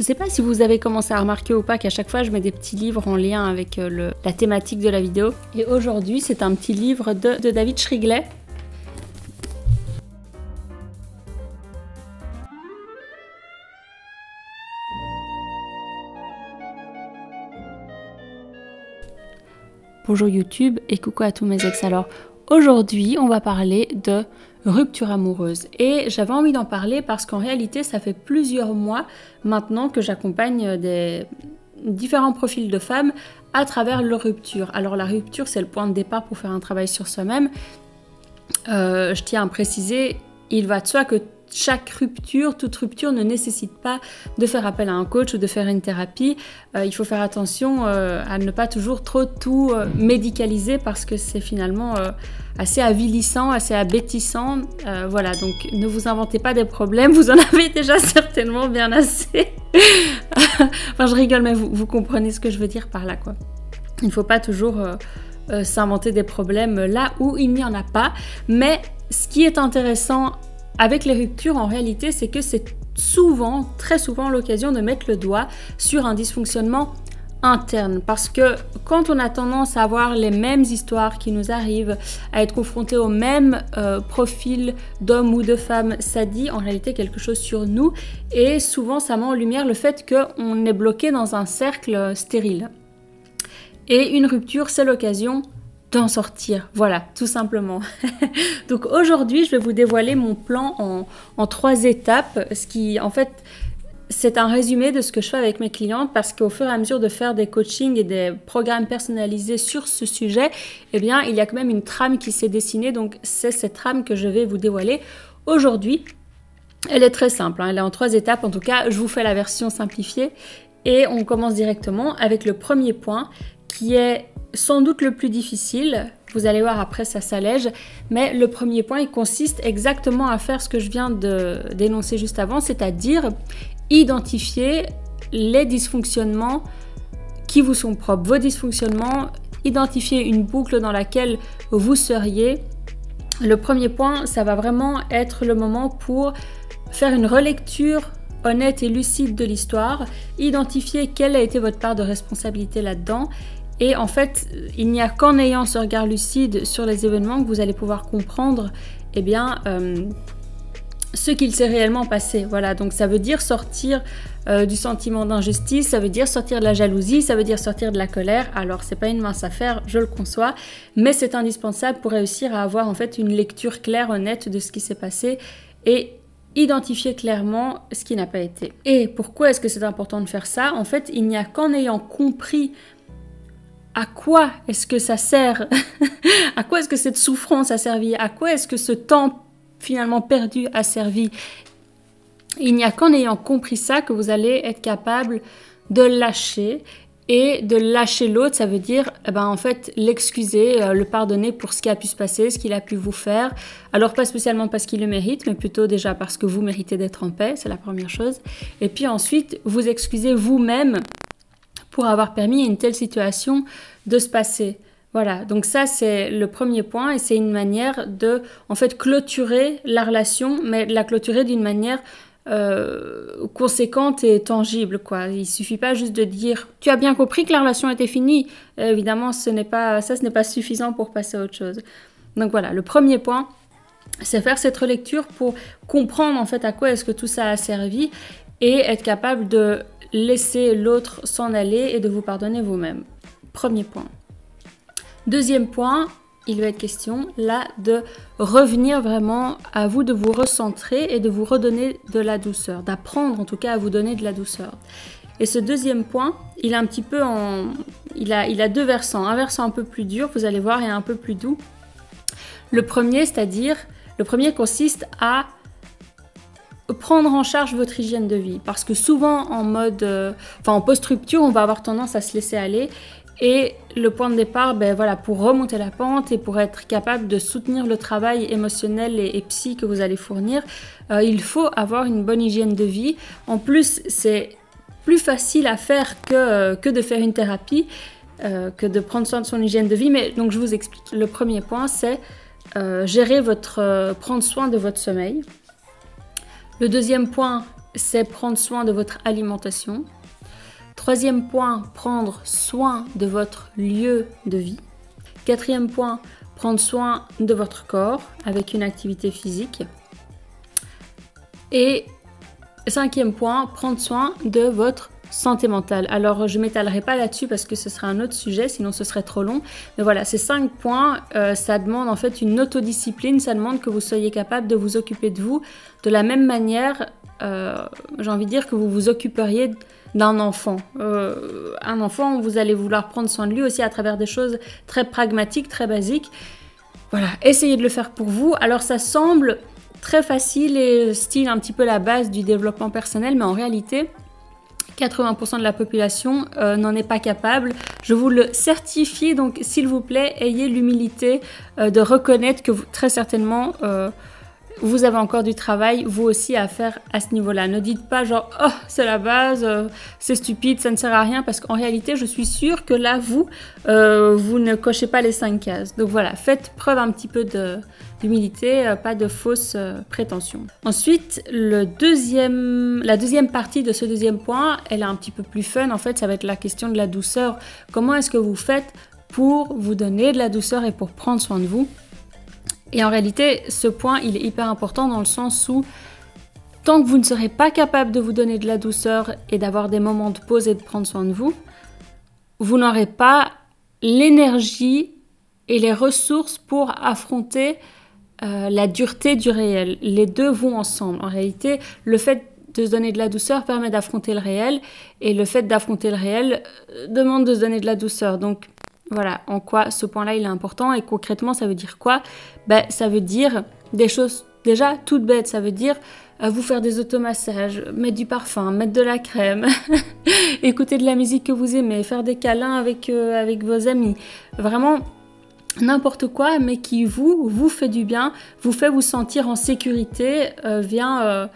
Je ne sais pas si vous avez commencé à remarquer ou pas qu'à chaque fois je mets des petits livres en lien avec la thématique de la vidéo. Et aujourd'hui c'est un petit livre de David Shrigley. Bonjour YouTube et coucou à tous mes ex. Alors aujourd'hui on va parler de rupture amoureuse et j'avais envie d'en parler parce qu'en réalité ça fait plusieurs mois maintenant que j'accompagne des différents profils de femmes à travers leur rupture. Alors la rupture c'est le point de départ pour faire un travail sur soi-même. Je tiens à préciser, il va de soi que chaque rupture, toute rupture ne nécessite pas de faire appel à un coach ou de faire une thérapie. Il faut faire attention à ne pas toujours trop tout médicaliser parce que c'est finalement assez avilissant, assez abêtissant. Voilà, donc ne vous inventez pas des problèmes, vous en avez déjà certainement bien assez. Enfin, je rigole, mais vous comprenez ce que je veux dire par là, quoi. Il ne faut pas toujours s'inventer des problèmes là où il n'y en a pas. Mais ce qui est intéressant avec les ruptures, en réalité, c'est que c'est souvent, très souvent, l'occasion de mettre le doigt sur un dysfonctionnement interne. Parce que quand on a tendance à avoir les mêmes histoires qui nous arrivent, à être confronté au même profil d'homme ou de femme, ça dit en réalité quelque chose sur nous. Et souvent, ça met en lumière le fait qu'on est bloqué dans un cercle stérile. Et une rupture, c'est l'occasion d'en sortir, voilà, tout simplement. Donc aujourd'hui, je vais vous dévoiler mon plan en 3 étapes, ce qui, en fait, c'est un résumé de ce que je fais avec mes clientes parce qu'au fur et à mesure de faire des coachings et des programmes personnalisés sur ce sujet, eh bien, il y a quand même une trame qui s'est dessinée, donc c'est cette trame que je vais vous dévoiler aujourd'hui. Elle est très simple, hein, elle est en 3 étapes, en tout cas, je vous fais la version simplifiée et on commence directement avec le premier point qui est sans doute le plus difficile, vous allez voir après ça s'allège, mais le premier point il consiste exactement à faire ce que je viens de d'énoncer juste avant, c'est-à-dire identifier les dysfonctionnements qui vous sont propres, vos dysfonctionnements, identifier une boucle dans laquelle vous seriez. Le premier point, ça va vraiment être le moment pour faire une relecture honnête et lucide de l'histoire, identifier quelle a été votre part de responsabilité là-dedans. Et en fait, il n'y a qu'en ayant ce regard lucide sur les événements que vous allez pouvoir comprendre eh bien, ce qu'il s'est réellement passé. Voilà, donc ça veut dire sortir du sentiment d'injustice, ça veut dire sortir de la jalousie, ça veut dire sortir de la colère. Alors, c'est pas une mince affaire, je le conçois, mais c'est indispensable pour réussir à avoir en fait une lecture claire, honnête de ce qui s'est passé et identifier clairement ce qui n'a pas été. Et pourquoi est-ce que c'est important de faire ça? En fait, il n'y a qu'en ayant compris à quoi est-ce que ça sert? À quoi est-ce que cette souffrance a servi? À quoi est-ce que ce temps finalement perdu a servi? Il n'y a qu'en ayant compris ça que vous allez être capable de lâcher. Et de lâcher l'autre, ça veut dire en fait l'excuser, le pardonner pour ce qui a pu se passer, ce qu'il a pu vous faire. Alors pas spécialement parce qu'il le mérite, mais plutôt déjà parce que vous méritez d'être en paix, c'est la première chose. Et puis ensuite, vous excusez vous-même pour avoir permis à une telle situation de se passer. Voilà, donc ça c'est le premier point et c'est une manière de en fait clôturer la relation, mais de la clôturer d'une manière conséquente et tangible, quoi. Il suffit pas juste de dire tu as bien compris que la relation était finie. Évidemment, ce n'est pas suffisant pour passer à autre chose. Donc voilà, le premier point, c'est faire cette relecture pour comprendre en fait à quoi est-ce que tout ça a servi et être capable de laisser l'autre s'en aller et de vous pardonner vous-même. Premier point. Deuxième point, il va être question là de revenir vraiment à vous, de vous recentrer et de vous redonner de la douceur, d'apprendre en tout cas à vous donner de la douceur. Et ce deuxième point, il est un petit peu il a 2 versants. Un versant un peu plus dur, vous allez voir, et un peu plus doux. Le premier consiste à prendre en charge votre hygiène de vie. Parce que souvent en post-rupture, on va avoir tendance à se laisser aller. Et le point de départ, voilà, pour remonter la pente et pour être capable de soutenir le travail émotionnel et psy que vous allez fournir, il faut avoir une bonne hygiène de vie. En plus, c'est plus facile à faire que de faire une thérapie, que de prendre soin de son hygiène de vie. Mais donc je vous explique. Le premier point, c'est prendre soin de votre sommeil. Le deuxième point, c'est prendre soin de votre alimentation. Troisième point, prendre soin de votre lieu de vie. Quatrième point, prendre soin de votre corps avec une activité physique. Et cinquième point, prendre soin de votre santé mentale. Alors, je ne m'étalerai pas là-dessus parce que ce serait un autre sujet, sinon ce serait trop long. Mais voilà, ces 5 points, ça demande en fait une autodiscipline, ça demande que vous soyez capable de vous occuper de vous de la même manière, j'ai envie de dire, que vous vous occuperiez d'un enfant. Un enfant, vous allez vouloir prendre soin de lui aussi à travers des choses très pragmatiques, très basiques. Voilà, essayez de le faire pour vous. Alors, ça semble très facile et style un petit peu la base du développement personnel, mais en réalité, 80% de la population n'en est pas capable. Je vous le certifie, donc s'il vous plaît, ayez l'humilité de reconnaître que vous, très certainement, vous avez encore du travail, vous aussi, à faire à ce niveau-là. Ne dites pas genre « Oh, c'est la base, c'est stupide, ça ne sert à rien » parce qu'en réalité, je suis sûre que là, vous ne cochez pas les 5 cases. Donc voilà, faites preuve un petit peu d'humilité, pas de fausses prétentions. Ensuite, la deuxième partie de ce deuxième point, elle est un petit peu plus fun. En fait, ça va être la question de la douceur. Comment est-ce que vous faites pour vous donner de la douceur et pour prendre soin de vous ? Et en réalité, ce point, il est hyper important dans le sens où tant que vous ne serez pas capable de vous donner de la douceur et d'avoir des moments de pause et de prendre soin de vous, vous n'aurez pas l'énergie et les ressources pour affronter la dureté du réel. Les deux vont ensemble. En réalité, le fait de se donner de la douceur permet d'affronter le réel et le fait d'affronter le réel demande de se donner de la douceur. Donc, voilà, en quoi ce point-là, il est important. Et concrètement, ça veut dire quoi ? Ça veut dire des choses déjà toutes bêtes. Ça veut dire vous faire des automassages, mettre du parfum, mettre de la crème, écouter de la musique que vous aimez, faire des câlins avec vos amis. Vraiment n'importe quoi, mais qui vous fait du bien, vous fait vous sentir en sécurité, vient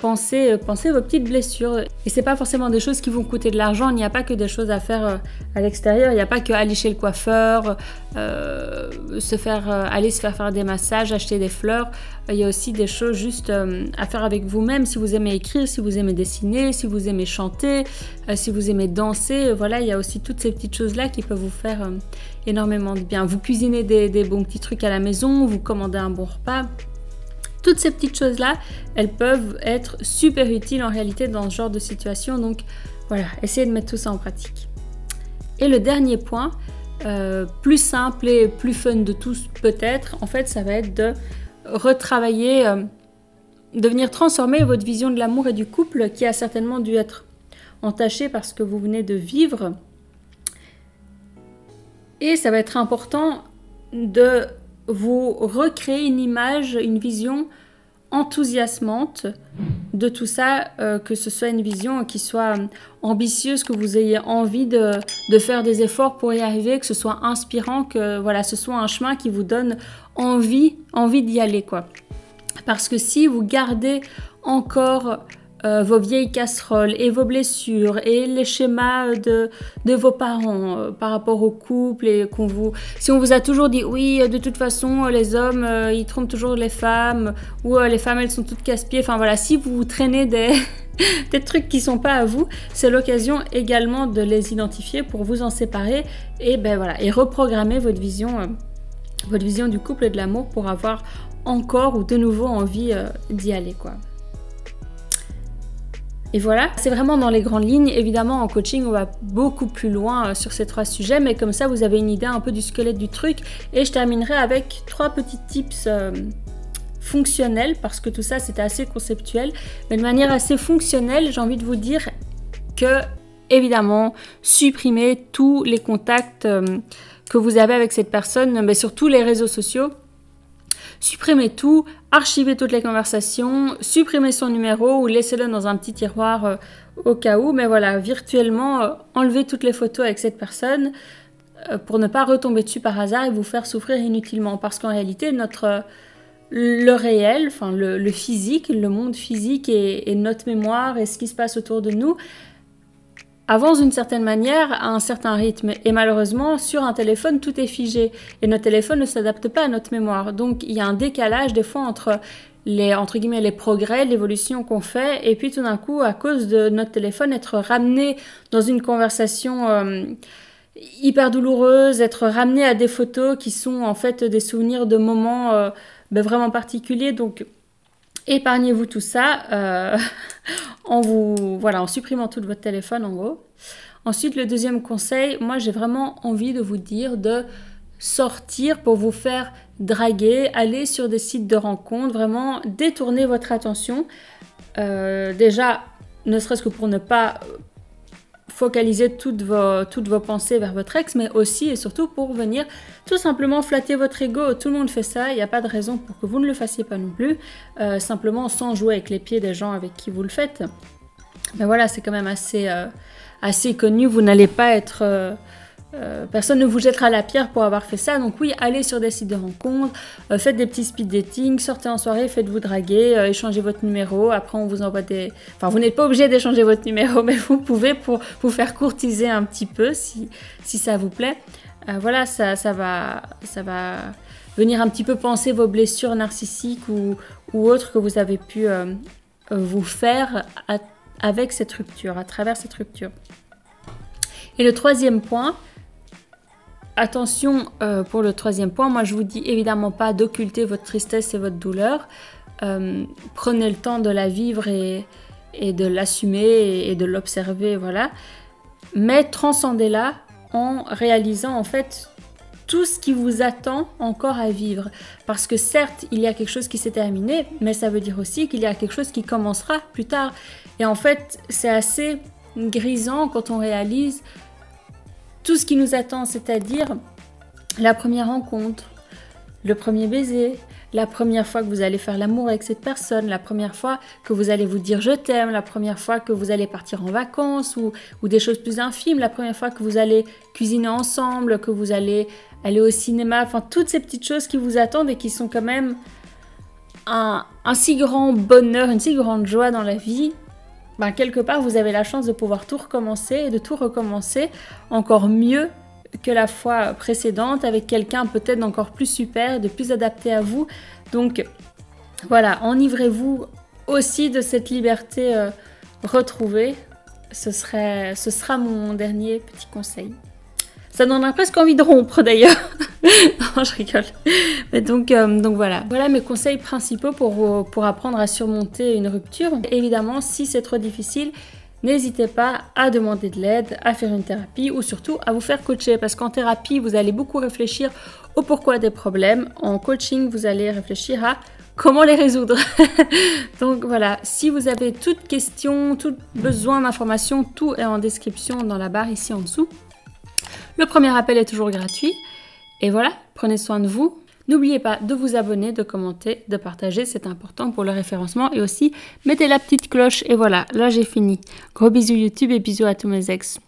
penser vos petites blessures. Et c'est pas forcément des choses qui vont coûter de l'argent, il n'y a pas que des choses à faire à l'extérieur, il n'y a pas que aller chez le coiffeur, aller se faire des massages, acheter des fleurs. Il y a aussi des choses juste à faire avec vous-même, si vous aimez écrire, si vous aimez dessiner, si vous aimez chanter, si vous aimez danser. Voilà, il y a aussi toutes ces petites choses-là qui peuvent vous faire énormément de bien. Vous cuisinez des bons petits trucs à la maison, vous commandez un bon repas. Toutes ces petites choses-là, elles peuvent être super utiles en réalité dans ce genre de situation. Donc voilà, essayez de mettre tout ça en pratique. Et le dernier point, plus simple et plus fun de tous peut-être, en fait, ça va être de retravailler, de venir transformer votre vision de l'amour et du couple qui a certainement dû être entachée par ce que vous venez de vivre. Et ça va être important de vous recréer une image, une vision enthousiasmante de tout ça, que ce soit une vision qui soit ambitieuse, que vous ayez envie de faire des efforts pour y arriver, que ce soit inspirant, que voilà, ce soit un chemin qui vous donne envie d'y aller, quoi. Parce que si vous gardez encore vos vieilles casseroles et vos blessures et les schémas de vos parents par rapport au couple et si on vous a toujours dit oui, de toute façon les hommes ils trompent toujours les femmes ou les femmes elles sont toutes casse-pieds, enfin voilà, si vous traînez des trucs qui sont pas à vous, c'est l'occasion également de les identifier pour vous en séparer et voilà, et reprogrammer votre vision du couple et de l'amour pour avoir encore ou de nouveau envie d'y aller, quoi. Et voilà, c'est vraiment dans les grandes lignes. Évidemment, en coaching, on va beaucoup plus loin sur ces 3 sujets, mais comme ça, vous avez une idée un peu du squelette du truc. Et je terminerai avec 3 petits tips fonctionnels, parce que tout ça, c'était assez conceptuel. Mais de manière assez fonctionnelle, j'ai envie de vous dire que, évidemment, supprimez tous les contacts que vous avez avec cette personne, mais sur tous les réseaux sociaux. Supprimez tout, archivez toutes les conversations, supprimez son numéro ou laissez-le dans un petit tiroir au cas où. Mais voilà, virtuellement, enlevez toutes les photos avec cette personne pour ne pas retomber dessus par hasard et vous faire souffrir inutilement. Parce qu'en réalité, le réel, enfin le physique, le monde physique et notre mémoire et ce qui se passe autour de nous avance d'une certaine manière à un certain rythme. Et malheureusement, sur un téléphone, tout est figé. Et notre téléphone ne s'adapte pas à notre mémoire. Donc, il y a un décalage des fois entre entre guillemets, les progrès, l'évolution qu'on fait, et puis tout d'un coup, à cause de notre téléphone, être ramené dans une conversation hyper douloureuse, être ramené à des photos qui sont en fait des souvenirs de moments vraiment particuliers. Donc, épargnez-vous tout ça en supprimant tout de votre téléphone en gros. Ensuite, le deuxième conseil, moi j'ai vraiment envie de vous dire de sortir pour vous faire draguer, aller sur des sites de rencontres, vraiment détourner votre attention. Déjà, ne serait-ce que pour ne pas focaliser toutes vos pensées vers votre ex, mais aussi et surtout pour venir tout simplement flatter votre ego. Tout le monde fait ça, il n'y a pas de raison pour que vous ne le fassiez pas non plus, simplement sans jouer avec les pieds des gens avec qui vous le faites. Mais voilà, c'est quand même assez connu, vous n'allez pas être... personne ne vous jettera la pierre pour avoir fait ça. Donc oui, allez sur des sites de rencontres, faites des petits speed dating, sortez en soirée, faites-vous draguer, échangez votre numéro. Après, on vous envoie des... Enfin, vous n'êtes pas obligé d'échanger votre numéro, mais vous pouvez pour vous faire courtiser un petit peu si ça vous plaît. Voilà, ça va venir un petit peu penser vos blessures narcissiques ou autres que vous avez pu vous faire avec cette rupture, à travers cette rupture. Et le troisième point, attention pour le troisième point, moi je vous dis évidemment pas d'occulter votre tristesse et votre douleur. Prenez le temps de la vivre et de l'assumer et de l'observer, voilà. Mais transcendez-la en réalisant en fait tout ce qui vous attend encore à vivre. Parce que certes, il y a quelque chose qui s'est terminé, mais ça veut dire aussi qu'il y a quelque chose qui commencera plus tard. Et en fait, c'est assez grisant quand on réalise tout ce qui nous attend, c'est-à-dire la première rencontre, le premier baiser, la première fois que vous allez faire l'amour avec cette personne, la première fois que vous allez vous dire je t'aime, la première fois que vous allez partir en vacances ou des choses plus infimes, la première fois que vous allez cuisiner ensemble, que vous allez aller au cinéma, enfin toutes ces petites choses qui vous attendent et qui sont quand même un si grand bonheur, une si grande joie dans la vie. Ben, quelque part, vous avez la chance de pouvoir tout recommencer et de tout recommencer encore mieux que la fois précédente avec quelqu'un peut-être d'encore plus super, de plus adapté à vous. Donc voilà, enivrez-vous aussi de cette liberté retrouvée. Ce sera mon dernier petit conseil. Ça donnerait presque envie de rompre d'ailleurs. Non, je rigole. Mais donc voilà. Voilà mes conseils principaux pour apprendre à surmonter une rupture. Évidemment, si c'est trop difficile, n'hésitez pas à demander de l'aide, à faire une thérapie ou surtout à vous faire coacher. Parce qu'en thérapie, vous allez beaucoup réfléchir au pourquoi des problèmes. En coaching, vous allez réfléchir à comment les résoudre. Donc voilà, si vous avez toute question, tout besoin d'informations, tout est en description dans la barre ici en dessous. Le premier appel est toujours gratuit. Et voilà, prenez soin de vous. N'oubliez pas de vous abonner, de commenter, de partager, c'est important pour le référencement. Et aussi, mettez la petite cloche. Et voilà, là j'ai fini. Gros bisous YouTube et bisous à tous mes ex.